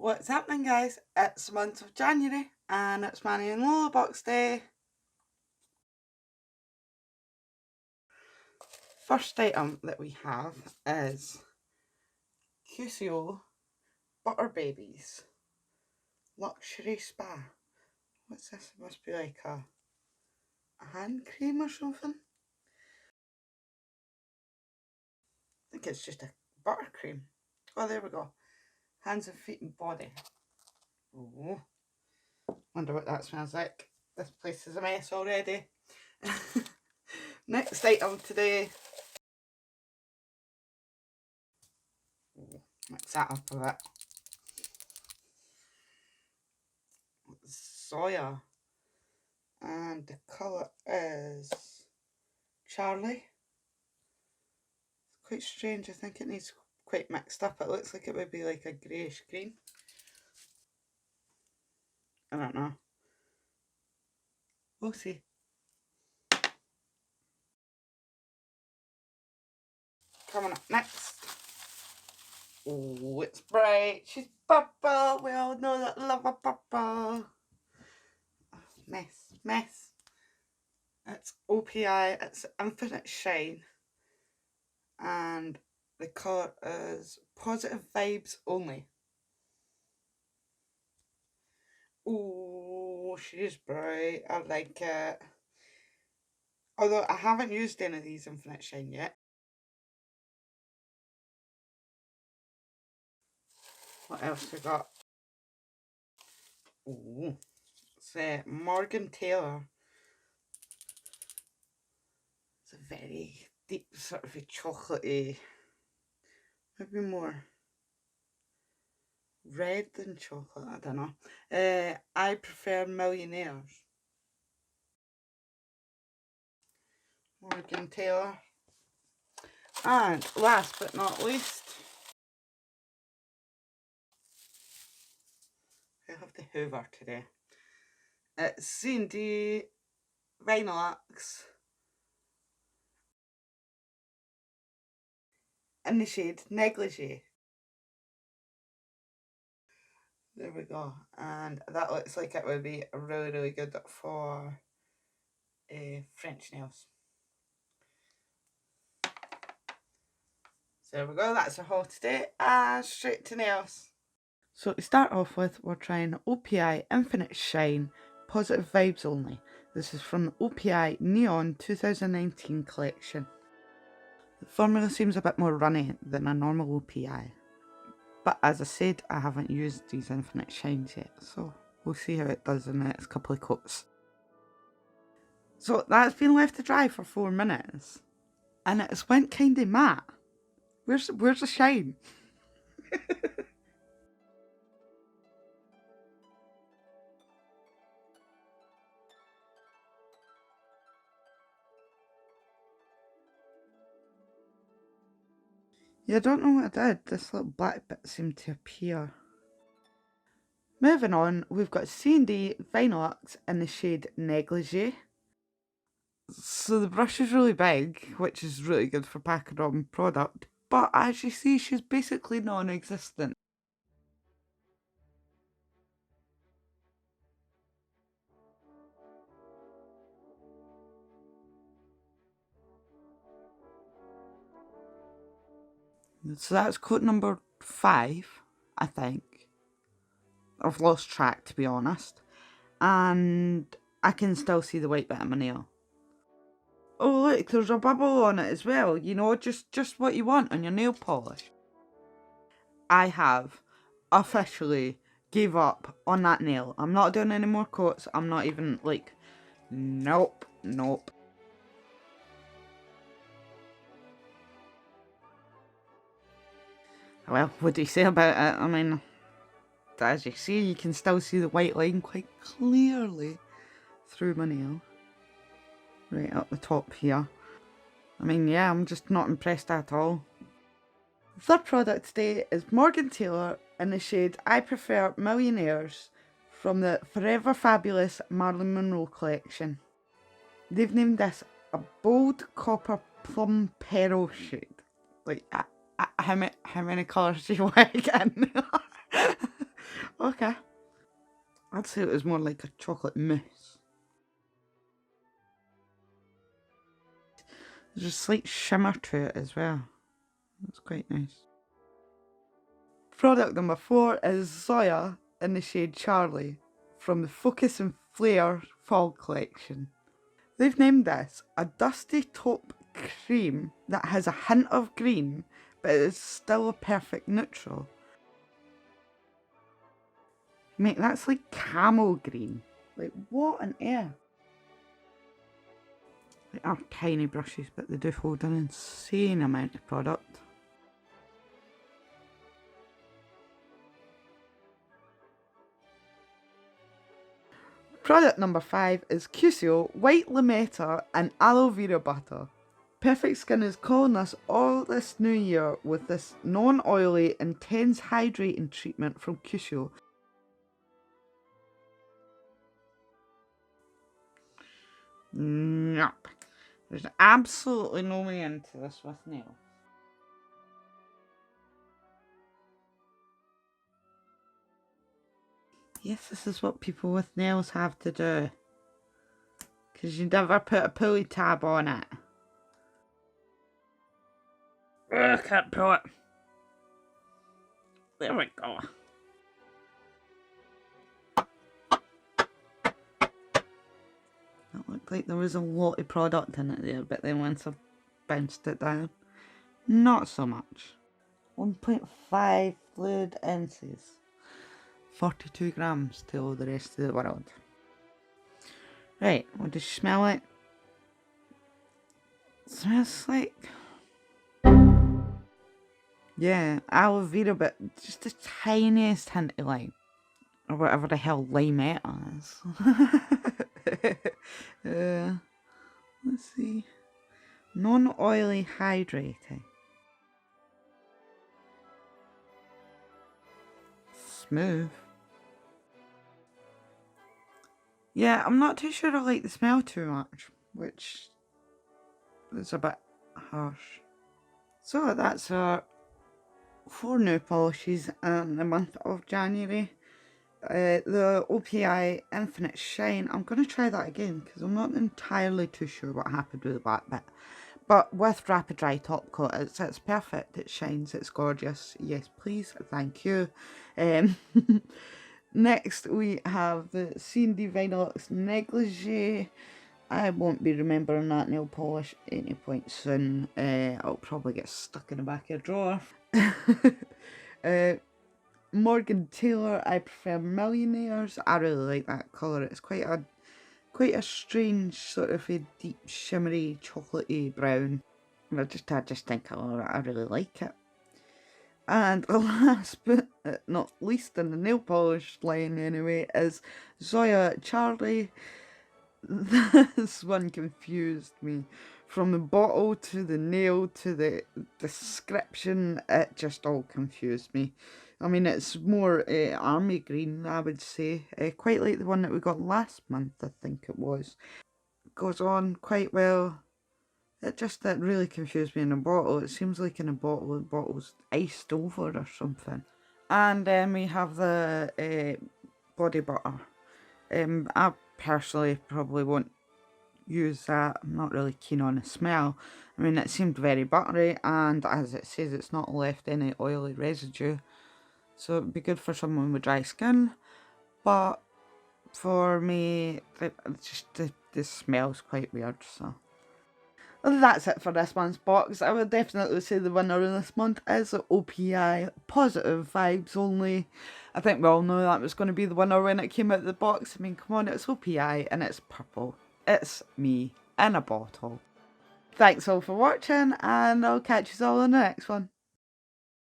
What's happening, guys? It's the month of January and it's Manny and Lola box day. First item that we have is Cuccio Butter Babies Luxury Spa. What's this? It must be like a hand cream or something. I think it's just a buttercream. Oh, there we go. Hands and feet and body. Oh, wonder what that smells like. This place is a mess already. Next item today. Mix that up a bit. Zoya. And the colour is Charli. It's quite strange. I think it needs quite mixed up. It looks like it would be like a greyish green. I don't know. We'll see. Coming up next. Oh, it's bright. She's purple. We all know that love of purple. Mess. It's OPI. It's Infinite Shane. And the colour is Positive Vibes Only. Oh, she's bright. I like it. Although I haven't used any of these Infinite Shine yet. What else we got? Oh, it's Morgan Taylor. It's a very deep sort of a chocolatey, maybe more red than chocolate, I don't know. I prefer Millionaires. Morgan Taylor. And last but not least, I have the Hoover today. It's CND Vinylux in the shade Negligee. There we go. And that looks like it would be really good for French nails. So there we go, that's our haul today, and straight to nails. So to start off with, we're trying OPI Infinite Shine Positive Vibes Only. This is from the OPI Neon 2019 collection. The formula seems a bit more runny than a normal OPI. But as I said, I haven't used these Infinite Shines yet, so we'll see how it does in the next couple of coats. So that's been left to dry for 4 minutes. And it's went kinda matte. Where's the shine? Yeah, I don't know what I did. This little black bit seemed to appear. Moving on, we've got CND Vinylux in the shade Negligee. So the brush is really big, which is really good for packing on product. But as you see, she's basically non-existent. So that's coat number 5, I think. I've lost track, to be honest. And I can still see the white bit of my nail. Oh look, there's a bubble on it as well. You know, just what you want on your nail polish. I have officially gave up on that nail. I'm not doing any more coats. I'm not even like, nope. Well, what do you say about it? I mean, as you see, you can still see the white line quite clearly through my nail. Right up the top here. I mean, yeah, I'm just not impressed at all. The third product today is Morgan Taylor in the shade I Prefer Millionaires from the Forever Fabulous Marilyn Monroe collection. They've named this a bold copper plum pearl shade. Like, how many colours do you want again? Okay. I'd say it was more like a chocolate mousse. There's a slight shimmer to it as well. That's quite nice. Product number 4 is Zoya in the shade Charli from the Focus and Flair Fall Collection. They've named this a dusty taupe cream that has a hint of green, but it is still a perfect neutral. Mate, that's like camel green. Like, what on earth? They are tiny brushes, but they do hold an insane amount of product. Product number 5 is Cuccio White Limetta and Aloe Vera Butter. Perfect Skin is calling us all this new year with this non-oily, intense hydrating treatment from Cuccio. Nope. There's absolutely no way into this with nails. Yes, this is what people with nails have to do. Because you never put a pulley tab on it. Ugh, can't pull it. There we go. That looked like there was a lot of product in it there, but then once I bounced it down, not so much. 1.5 fluid ounces. 42 grams to all the rest of the world. Right, what does you smell like? It smells like... yeah, aloe vera, but just the tiniest hint of lime. Or whatever the hell Limetta is. Let's see. Non-oily hydrating. Smooth. Yeah, I'm not too sure I like the smell too much, which is a bit harsh. So that's our 4 new polishes in the month of January. The OPI Infinite Shane, I'm going to try that again because I'm not entirely too sure what happened with that bit. But with Rapid Dry Top Coat, it's perfect, it shines, it's gorgeous. Yes, please, thank you. Next we have the CND Vinylux Negligee. I won't be remembering that nail polish any point soon. I'll probably get stuck in the back of a drawer. Morgan Taylor, I prefer Millionaires. I really like that colour. It's quite a strange sort of a deep shimmery chocolatey brown. I just think I really like it. And last but not least in the nail polish line anyway is Zoya Charli. This one confused me. From the bottle to the nail to the description, it just all confused me. I mean, it's more army green, I would say. Quite like the one that we got last month, I think it was. Goes on quite well. It really confused me in a bottle. It seems like in a bottle, the bottle's iced over or something. And then we have the body butter. I personally probably won't use that. I'm not really keen on the smell. I mean, it seemed very buttery, and as it says, it's not left any oily residue. So it'd be good for someone with dry skin. But for me, the smell's quite weird, so... Well, that's it for this month's box. I would definitely say the winner of this month is the OPI Positive Vibes Only. I think we all know that was going to be the winner when it came out of the box. I mean, come on, it's OPI and it's purple. It's me in a bottle. Thanks all for watching, and I'll catch you all in the next one.